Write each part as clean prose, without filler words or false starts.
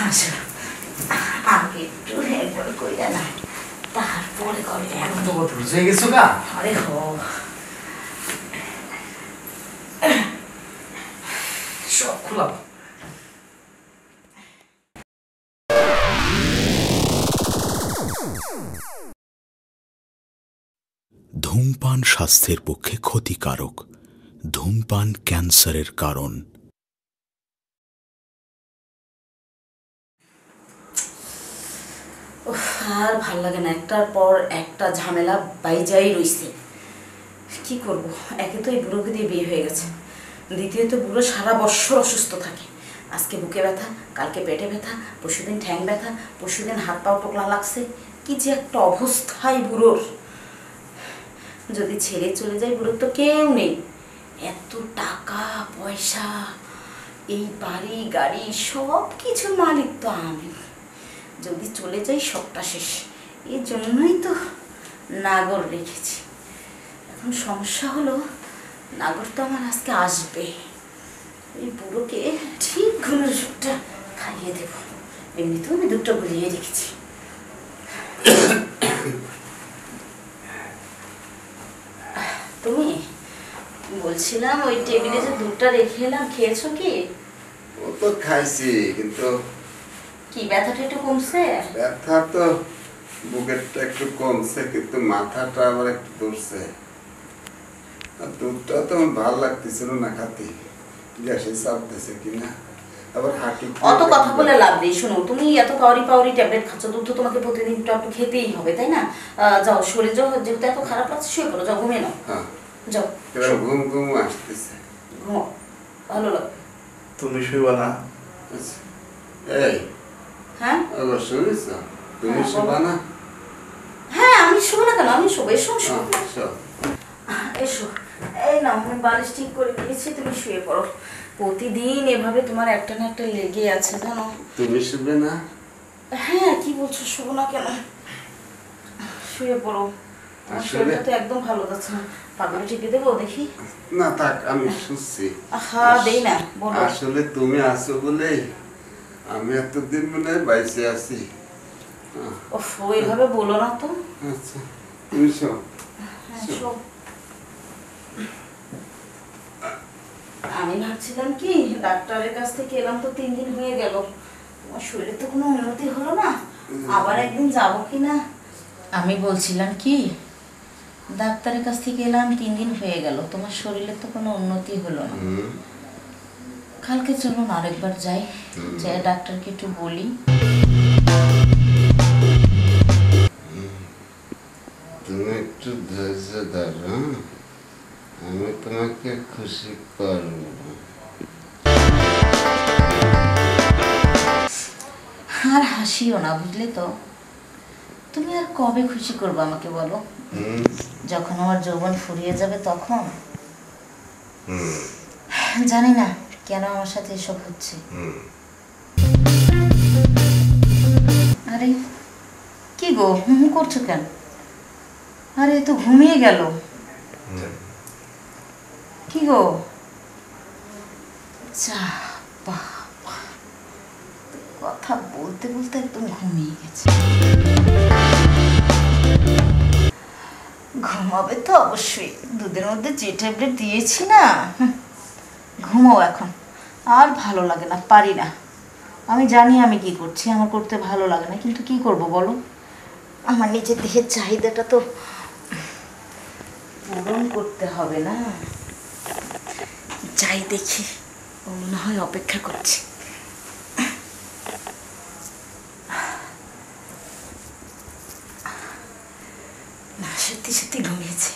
আসো আগে একটু একবার কইরা না তারপরে করে তো বুঝে গেছো গা আরে হো সব খোলা ধূমপান স্বাস্থ্যের পক্ষে ক্ষতিকারক। ধূমপান ক্যান্সারের কারণ। আর ভাল লাগে না, একটার পর একটা ঝামেলা বাইজাই রইছে। কি করব, একে তো এই বুড়োকে দিয়ে বিয়ে হয়ে গেছে, দ্বিতীয়ত বুড়ো সারা বৎসর অসুস্থ থাকে। আজকে বুকে ব্যথা, কালকে পেটে ব্যথা, পরশুদিন ঠ্যাং ব্যথা, পরশুদিন হাত পাও টোকলা লাগছে। কি যে একটা অবস্থায় বুড়োর। যদি ছেড়ে চলে যায়, বুড়োর তো কেউ নেই। এত টাকা পয়সা, এই বাড়ি গাড়ি সব কিছুর মালিক তো আমি। যদি চলে যাই সবটা শেষ। এই জন্যই তো নাগর রেখেছি। এখন সমস্যা হলো, নাগর তো আমার আজকে আসবে। এই বুড়োকে ঠিক ঘুমের ওষুধটা খাইয়ে দেব। এমনিতেও আমি দুধটা গুলিয়ে রেখেছি। তুমি বলছিলাম ওই টেবিলে যে দুধটা রেখে এলাম, খেয়েছো কি? ও তো খাইছি, কিন্তু কি ব্যথাটা একটু কমছে? ব্যথা তো বুকেরটা একটু কমছে, কিন্তু মাথাটা আবার একটু ধরছে। আর দুধটা তো আমার ভালো লাগতেছিল না খাতে, গ্যাসে চাপতেছে কিনা। আবার হাঁটু অত কথা বলে লাভ নেই। শোনো, তুমি এত পাওয়ারি পাওয়ারি ট্যাবলেট খাচ্ছ, দুধ তো তোমাকে প্রতিদিন একটু খেতেই হবে, তাই না? যাও, শরীর যাও, যেহেতু এত খারাপ লাগছে, শুয়ে পড়ো, যাও ঘুমিয়ে নাও। হ্যাঁ, যাও, ঘুম ঘুম আসতেছে। ঘুমো, ভালো লাগবে। তুমি শুইবা না? আচ্ছা, এই হ্যাঁ আবার শুনিস তুমি শোবা না? হ্যাঁ, আমি শোবো না কেন, আমি শোবো। এসো শোবো, সব এসো। এই নাও, আমি বালিশ ঠিক করে দিয়েছি, তুমি শুয়ে পড়ো। প্রতিদিন এভাবে তোমার একটা না একটা লেগে আছে, জানো। তুমি শুবে না? হ্যাঁ, কি বলছো, শোবো না কেন? শুয়ে পড়ো। আমার শরীরটা তো একদম ভালো যাচ্ছে না। পাগল টিপে দেবো দেখি? না থাক, আমি শুচ্ছি। হ্যাঁ, দেই না, বলো। আসলে তুমি আছো বলেই আমি এতদিন মনে হয় বাইসে আছি। ওফ, এইভাবে বলো না তো। আচ্ছা, তুমি শো। হ্যাঁ, শো। আমি ভাবছিলাম কি, ডাক্তারের কাছ থেকে এলাম তো 3 দিন হয়ে গেল, তোমার শরীরে তো কোনো উন্নতি হলো না। আবার একদিন যাবো কি না। আমি বলছিলাম কি, ডাক্তারের কাছ থেকে এলাম 3 দিন হয়ে গেল, তোমার শরীরে তো কোনো উন্নতি হলো না। কালকে চলুন আরেকবার যাই, যে ডাক্তারকে একটু বলি। তুমি একটু ধৈর্য ধরো, আমি তোমাকে খুশি করব। আর হাসিও না, বুঝলে তো। তুমি আর কবে খুশি করবে আমাকে বলো? যখন আমার যৌবন ফুরিয়ে যাবে তখন। জানি না কেন আমার সাথে এসব হচ্ছে। আরে কি গো, হুম করছো কেন? আরে তো ঘুমিয়ে গেল। কি গো? যা বাবা, কথা বলতে বলতে একদম ঘুমিয়ে গেছে। ঘুমাবে তো অবশ্যই, দুধের মধ্যে যে ট্যাবলেট দিয়েছি না। ঘুমাও এখন। আর ভালো লাগে না, পারি না। আমি জানি আমি কি করছি, আমার করতে ভালো লাগে না, কিন্তু কি করব বলো? আমার নিজের দেহের চাহিদাটা তো পূরণ করতে হবে না। যাই দেখি, ও মনে হয় অপেক্ষা করছে। না, সত্যি সত্যি ঘুমিয়েছে।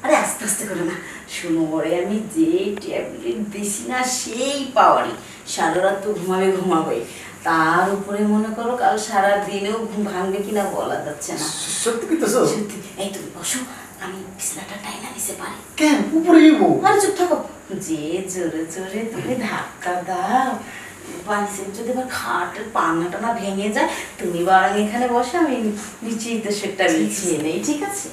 আরে আস্তে আস্তে করে না, শোনো, ওরে আমি যে ট্যাবলেট দিছি না, সেই পাওয়ারই সারা রাত তো ঘুমাবে। তার উপরে মনে করো কাল সারা দিনেও ঘুম ভাঙবে কিনা বলা যাচ্ছে না। সত্যি কইতেছো? সত্যি। এই তুমি বসো, আমি বিছানাটা টাইনা নিতে পারি। কেন উপরে যাবো? আরে চুপ থাকো। যে জোরে জোরে তুমি ধাক্কা দাও, বালিশের যদি আবার খাটের পান্না টানা ভেঙে যায়, তুমি বরং এখানে বসে, আমি নিচেই তো সেটা বিছিয়ে নেই, ঠিক আছে?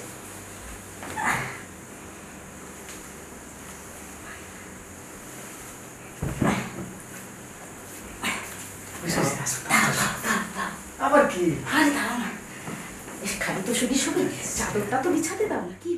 কি আরে দাঁড়াও না, খালি তো শুধু শুধু চাদরটা তো বিছাতে দাও না কি?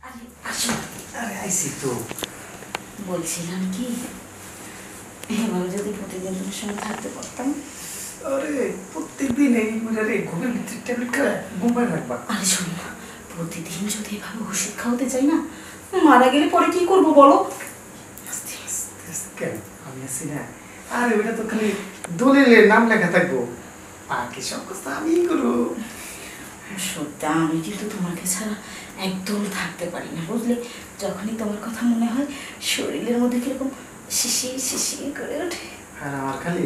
আরে আসো, আরে আইসি তো। বলছিলাম কি, এভাবে যদি প্রতিদিন তোমার সঙ্গে থাকতে পারতাম। আরে প্রত্যেকদিন এই মানে ঘুমের ভিতরে ট্যাবলেট খায় ঘুমায় রাখবা। আরে শোনো না, প্রতিদিন যদি এভাবে ওষুধ খাওয়াতে চাই না, মারা গেলে পরে কি করবো বলো? আস্তে আস্তে কেন আমি আছি না? আরে ওটা তো খালি দলিলের নাম লেখা থাকবো, বাকি সব কাজ তো আমিই করবো। সত্যি আমি কিন্তু তোমাকে ছাড়া একদম থাকতে পারি না, বুঝলে? যখনই তোমার কথা মনে হয় শরীরের মধ্যে কিরকম শিশি শিশি করে ওঠে। আর আমার খালি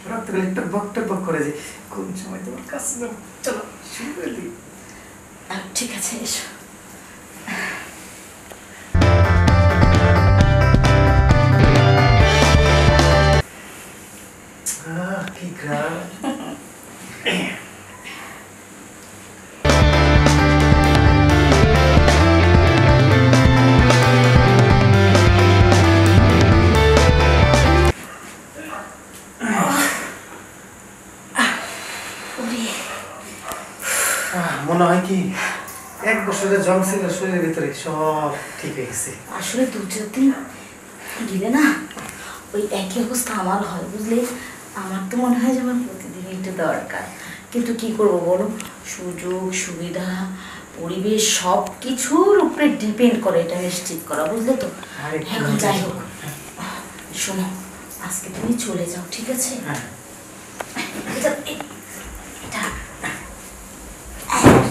রক্ত খালি টকবক করে যে কোন সময় তোমার কাছে যাবো। চলো শুরু করে দিই। ঠিক আছে, এসো। কি গ্রাম। ওরে, মনে হয় কি 1 বছরের জং ছিল শরীরের ভিতরে সব ঠিক হয়ে গেছে। আসলে 2-4 দিন গেলে না ওই একই অবস্থা আমার হয়, বুঝলে? আমার তো মনে হয় যে আমার প্রতিদিন একটু দরকার, কিন্তু কি করবো বলো? সুযোগ সুবিধা পরিবেশ সব কিছুর উপরে ডিপেন্ড করে, এটা নিশ্চিত করা, বুঝলে তো? আরে কি এখন যাই হোক, শোনো, আজকে তুমি চলে যাও, ঠিক আছে? হ্যাঁ। এটা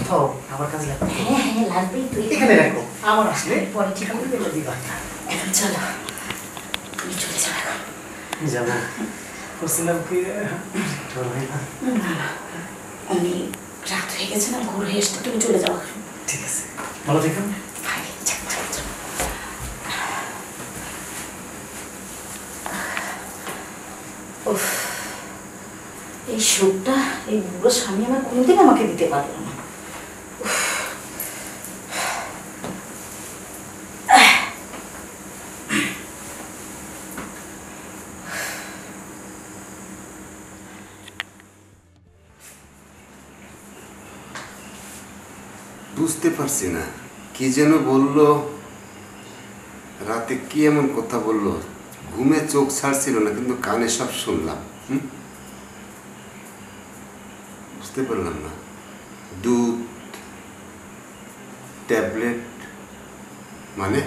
থাও, আমার কাছে লাগবে। হ্যাঁ হ্যাঁ লাগবেই তো, এখানে রাখো, আমার আসলে পরে ঠিক আমি করে বলে দিবা। এখন চলো, তুমি চলে যাও এখন। যাবো বলছিলাম কি ঢোল হয় না। না না, অনেক রাত হয়ে গেছে না, ঘুরে এসে তুমি চলে যাও। ঠিক আছে, ভালো থেকো। ভাই, যাক, যাক, যাক। উফ, এই সুখটা এই বুড়ো স্বামী আমার কোনোদিন আমাকে দিতে পারলো না। উফ। বুঝতে পারছি না কি যেন বললো, রাতে কি এমন কথা বললো, ঘুমে চোখ ছাড়ছিল না কিন্তু কানে সব শুনলাম। বুঝতে পারলাম না। দুধ ট্যাবলেট মানে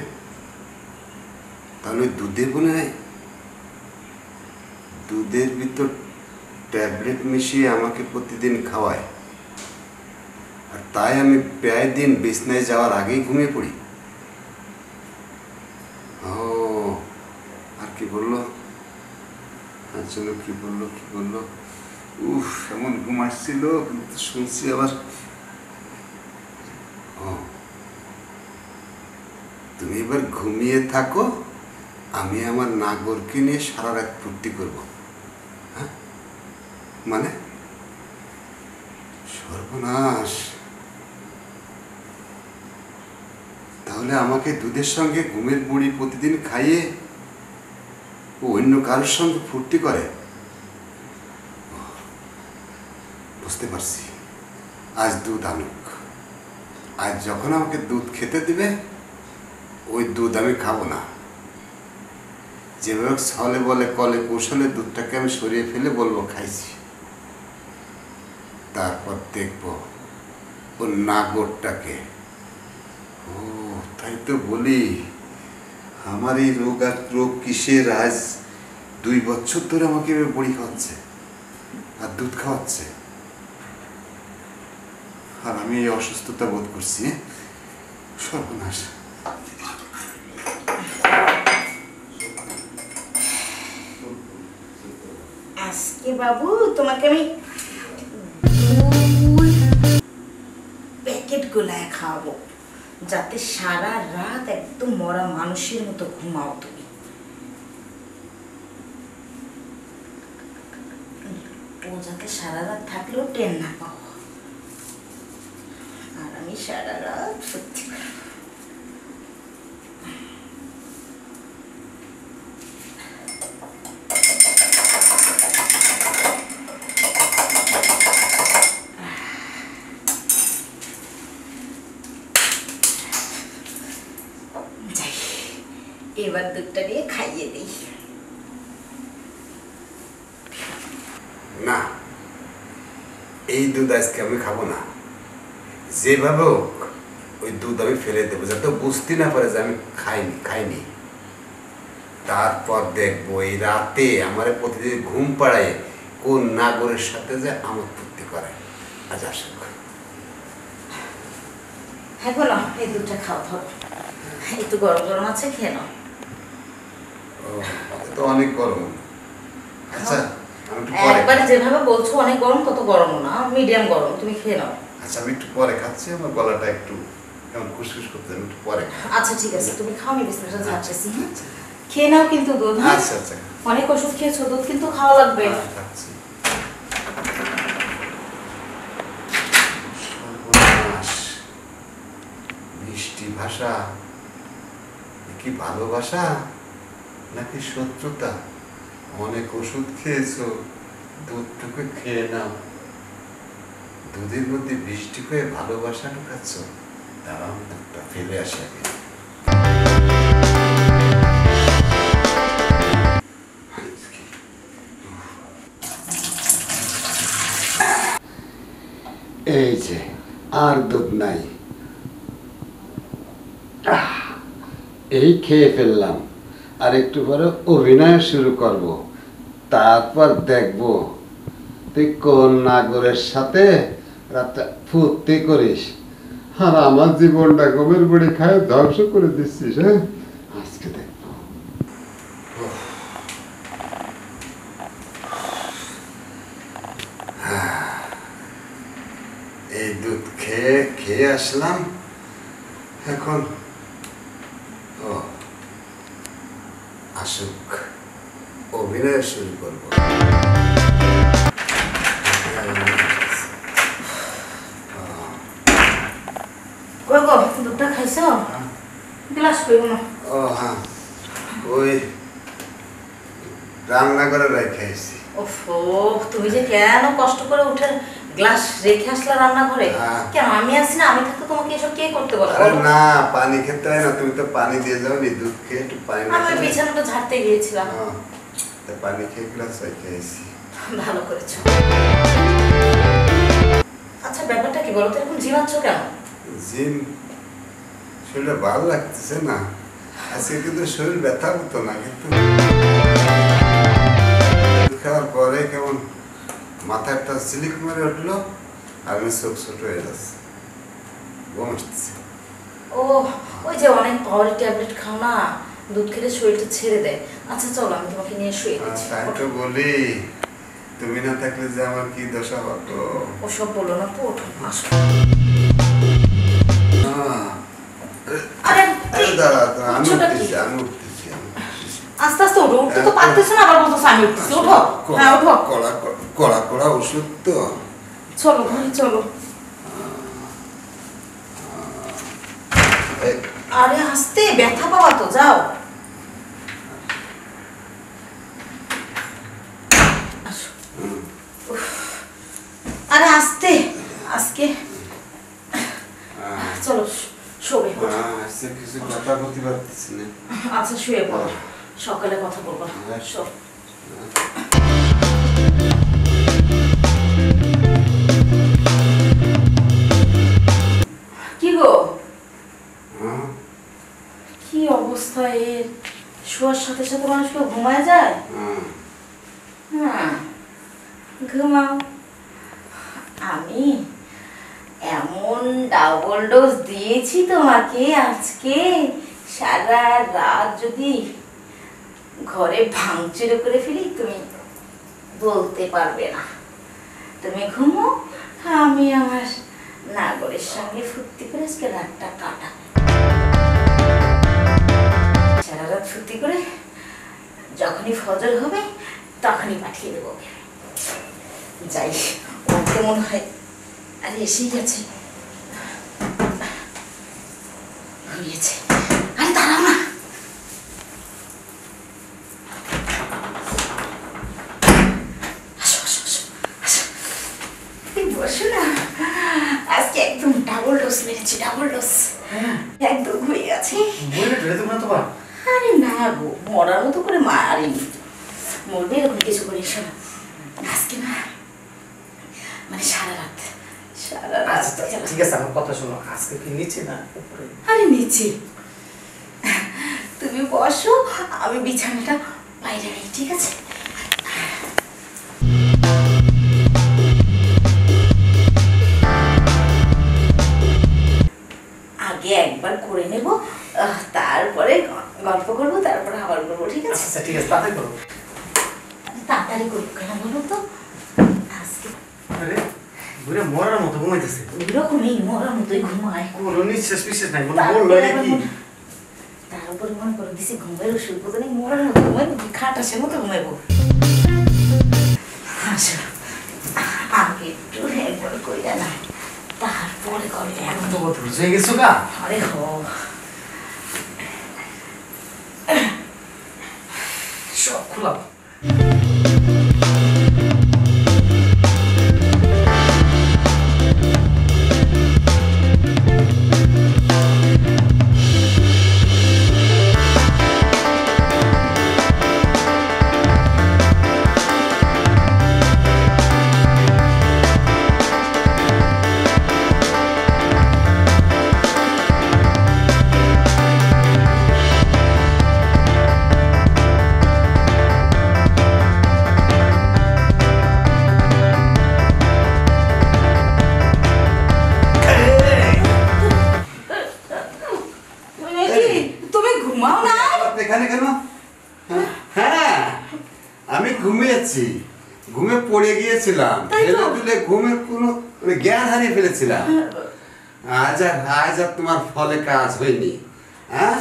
তাহলে দুধে মনে হয় দুধের ভিতর ট্যাবলেট মিশিয়ে আমাকে প্রতিদিন খাওয়ায়, আর তাই আমি প্রায় দিন বিছনায় যাওয়ার আগেই ঘুমিয়ে পড়ি। ও আর কি বললো, চলো কি বললো, উফ এমন ঘুম আসছিল, কিন্তু শুনছি আবার। ও তুমি এবার ঘুমিয়ে থাকো, আমি আমার নাগরকে নিয়ে সারা রাত ফুর্তি করবো। হ্যাঁ মানে সর্বনাশ, তাহলে আমাকে দুধের সঙ্গে ঘুমের মুড়ি প্রতিদিন খাইয়ে ও অন্য কারোর সঙ্গে ফুর্তি করে। বুঝতে পারছি, আজ দুধ আনুক। আজ যখন আমাকে দুধ খেতে দিবে, ওই দুধ আমি খাবো না। যেভাবে ছলে বলে কলে কৌশলে দুধটাকে আমি সরিয়ে ফেলে বলবো খাইছি। তারপর দেখবো ওর নাগরটাকে। ও তাই তো বলি, আমার এই রোগ আর রোগ কিসের? আজ 2 বছর ধরে আমাকে বড়ি খাওয়াচ্ছে আর দুধ খাওয়াচ্ছে, আর আমি এই অসুস্থতা বোধ করছি। সর্বনাশ। আজকে বাবু তোমাকে আমি গোলায় খাওয়াবো, যাতে সারা রাত একদম মরা মানুষের মতো ঘুমাও তুমি। ও যাতে সারা রাত থাকলেও টেন না পাও, আর আমি সারা রাত সত্যি যাই, এবার দুধটা দিয়ে খাইয়ে দিই। না, এই দুধ আজকে আমি খাবো না। যেভাবে হোক ওই দুধ আমি ফেলে দেবো, যাতে বুঝতে না পারে যে আমি খাইনি। তারপর দেখবো এই রাতে আমার প্রতিদিন ঘুম পাড়ায় কোন নাগরের সাথে যে আমার ফুর্তি করে। আজ আসুক। হ্যাঁ বলো, এই দুধটা খাও, ধরো, একটু গরম গরম আছে, খেয়ে নাও। ও, এটা তো অনেক গরম। আচ্ছা আমি একটু পরে একবারে যেভাবে বলছো অনেক গরম, তত গরমও না, মিডিয়াম গরম, তুমি খেয়ে নাও। আচ্ছা আমি একটু পরে খাচ্ছি, আমার গলাটা একটু কেমন খুশখুশ করতে, আমি একটু পরে খাচ্ছি। আচ্ছা ঠিক আছে, তুমি খাও, আমি বিছানাটা ঝাড়তেছি। হ্যাঁ, খেয়ে নাও কিন্তু দুধ। হ্যাঁ? আচ্ছা আচ্ছা অনেক ওষুধ খেয়েছো, দুধ কিন্তু খাওয়া লাগবে। খাচ্ছি। সর্বনাশ, মিষ্টি ভাষা কি ভালোবাসা নাকি শত্রুতা? অনেক ওষুধ খেয়েছো, দুধটুকু খেয়ে নাও। দুধের মধ্যে বৃষ্টি হয়ে ভালোবাসা ঢুকাচ্ছ। দাঁড়াও, দুধটা ফেলে আসে আগে। এই যে আর দুধ নাই, এই খেয়ে ফেললাম। আর একটু পরে অভিনয় শুরু করব, তারপর দেখব তুই কোন নাগরের সাথে রাতে ফুর্তি করিস, আর আমার জীবনটা গমের বড়ি খায় ধ্বংস করে দিচ্ছিস। হ্যাঁ, আজকে দেখবো। এই দুধ খেয়ে আসলাম, এখন ও আসুক, অভিনয় শুরু করবো। কই গো, দুধটা খাইছো? গ্লাস কই না? ও হ্যাঁ, ওই রান্না করে রেখে এসেছি। ওফো, তুমি যে কেন কষ্ট করে উঠে গ্লাস রেখে আসলা রান্নাঘরে? হ্যাঁ। কেন আমি আছি না? আমি থাকতে তোমাকে এসব কে করতে বলে? আরে না, পানি খেতে হয় না, তুমি তো পানি দিয়ে যাও নি, দুধ খেয়ে একটু পানি না আমি খেলে- বিছানাটা ঝাড়তে গিয়েছিলাম। হ্যাঁ, তা পানি খেয়ে গ্লাস রেখে এসেছি। ভালো করেছো। আচ্ছা ব্যাপারটা কি বলো তো, এরকম ঝিমাচ্ছ কেন? জিম, শরীরটা ভালো লাগতেছে না আজকে, কিন্তু শরীর ব্যথা হতো না, কিন্তু দুধ খাওয়ার পরে কেমন মাথা একটা সিলিক মেরে উঠলো, আর আমি চোখ ছোট হয়ে যাচ্ছে, ঘুম আসতেছে। ও, ওই যে অনেক পাওয়ার ট্যাবলেট খাও না, দুধ খেলে শরীরটা ছেড়ে দেয়। আচ্ছা চলো, আমি তোমাকে নিয়ে শুয়ে দিচ্ছি। তাই তো বলি, তুমি না থাকলে যে আমার কি দশা হতো। ওসব বলো না তো, ওঠো, আসো। আরে দাঁড়া দাঁড়া, আমি উঠছোটা কি? উঠতেছি, আমি উঠতেছি, আমি উঠতেছি। আস্তে আস্তে ওঠো, উঠতে তো পারতেছো না, আবার বলতেছো আমি উঠতেছি। ওঠো, হ্যাঁ ওঠো। কড়া কড়া ওষুধ তো। চলো ঘরে চলো। এই, আরে আস্তে, ব্যথা পাওয়া তো, যাও। আসো। উফ, আরে আস্তে, আজকে চলো শোবে। আজকে কিছু কথা বলতে পারতেছি না। আচ্ছা শুয়ে পড়ো, সকালে কথা বলবো। শো। কি গো, কি অবস্থা এর? শোয়ার সাথে সাথে মানুষ কেউ ঘুমায় যায়? হ্যাঁ, ঘুমাও। আমি এমন ডাবল ডোজ দিয়েছি তোমাকে আজকে, সারা রাত যদি ঘরে ভাঙচুর করে ফেলি তুমি বলতে পারবে না। তুমি ঘুমো, আমি আমার নাগরের সঙ্গে ফুর্তি করে আজকে রাতটা কাটা। সারা রাত ফুর্তি করে যখনই ফজর হবে তখনই পাঠিয়ে দেবো ওকে। যাই, ওকে মনে হয় আরে এসেই গেছে, ঘুমিয়েছে। আরে দাঁড়াও না, বসো না। আজকে একদম ডাবল ডোজ মেরেছি, ডাবল ডোজ। একদম ঘুমিয়ে গেছে। আরে না গো, মরার মতো করে মারিনি, মরবে এরকম কিছু করে। শোনো, আজকে না মানে সারা রাত ঠিক আছে, আমার কথা শোনো। আজকে কি নিচে না উপরে? আরে নিচে। তুমি বসো, আমি বিছানাটা বাইরে নেই, ঠিক আছে? আগে একবার করে নেব, তারপরে গল্প করবো, তারপরে আবার করবো, ঠিক আছে? আচ্ছা ঠিক আছে, তাড়াতাড়ি করো। তাড়াতাড়ি করবো কেন বলো তো? আজকে আরে বুড়ে মরার মতো ঘুমাইতেছে। এরকমই মরার মতোই ঘুমায়। কোনো নিঃশ্বাস পিশ্বাস নাই, বললো কি? তার উপর মনে করে দিছি ঘুমের ওষুধ বোধ নেই, মরার মতো ঘুমাইবো, খাটাসের মতো ঘুমাইবো। আসো, আগে একটু একবার কইরা না, তারপরে করবে। এখন তো কত বুঝে গেছো গা? আরে হো, সব খোলা। তুমি ঘুমাও না? এখানে কেন? হ্যাঁ, আমি ঘুমিয়েছি, ঘুমে পড়ে গিয়েছিলাম, ঘুমের কোনো জ্ঞান হারিয়ে ফেলেছিলাম। আজ আর তোমার ফলে কাজ হয়নি। হ্যাঁ,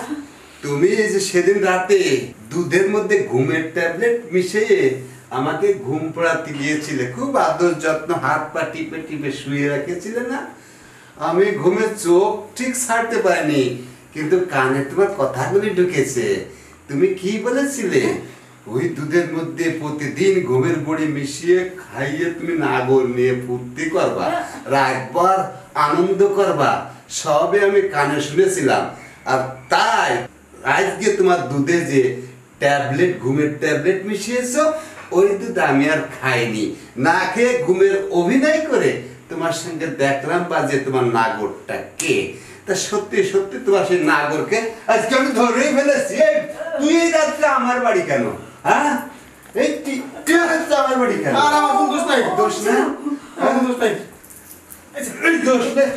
তুমি এই যে সেদিন রাতে দুধের মধ্যে ঘুমের ট্যাবলেট মিশিয়ে আমাকে ঘুম পড়াতে গিয়েছিলে, খুব আদর যত্ন হাত পা টিপে টিপে শুয়ে রেখেছিলে না? আমি ঘুমের চোখ ঠিক ছাড়তে পারিনি, কিন্তু কানে তোমার কথাগুলি ঢুকেছে। তুমি কি বলেছিলে? ওই দুধের মধ্যে প্রতিদিন ঘুমের বড়ি মিশিয়ে খাইয়ে তুমি নাগর নিয়ে ফুর্তি করবা, রাতভর আনন্দ করবা, সবে আমি কানে শুনেছিলাম। আর তাই আজকে তোমার দুধে যে ট্যাবলেট, ঘুমের ট্যাবলেট মিশিয়েছো, ওই দুধ আমি আর খাইনি। না খেয়ে ঘুমের অভিনয় করে তোমার সঙ্গে দেখলাম বা যে তোমার নাগরটা কে। তা সত্যি সত্যি তোমার সেই নাগরকে আজকে আমি ধরেই ফেলেছি। তুই এই রাত্রে আমার বাড়ি কেন? হ্যাঁ, এই তুই আমার বাড়ি কেন? আর আমার কোনো দোষ নাই। দোষ না? আমার দোষ নাই। এই দোষ নেই।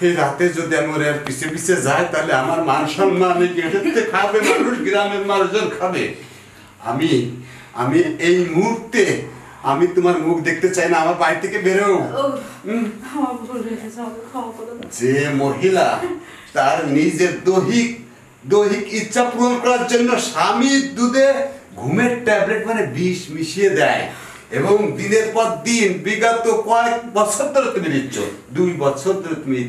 এই রাতে যদি আমি ওর পিছে পিছে যাই, তাহলে আমার মান সম্মান গেটে খাবে মানুষ, গ্রামের মানুষজন খাবে। আমি এই মুহূর্তে আমি তোমার মুখ দেখতে চাই না, আমার বাড়ি থেকে বেরো। যে মহিলা তার নিজের দৈহিক ইচ্ছা পূরণ করার জন্য স্বামীর দুধে ঘুমের ট্যাবলেট মানে বিষ মিশিয়ে দেয়, এবং দিনের পর দিন বিগত কয়েক বছর ধরে তুমি নিচ্ছ, 2 বছর ধরে তুমি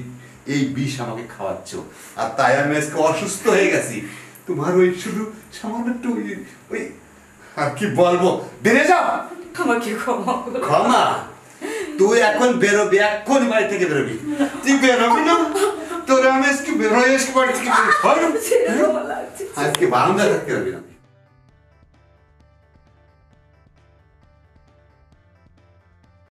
এই বিষ আমাকে খাওয়াচ্ছ, আর তাই আমি আজকে অসুস্থ হয়ে গেছি। তোমার ওই শুধু সামান্য একটু ওই আর কি বলবো, বেড়ে যাও। আমাকে ক্ষমা করো। ক্ষমা? তুই এখন বেরোবি, এখন বাড়ি থেকে বেরোবি। তুই বেরোবি না? তোর আমি আজকে বেরোয় বাড়ি থেকে আজকে বারান্দা থাকতে পারবি না।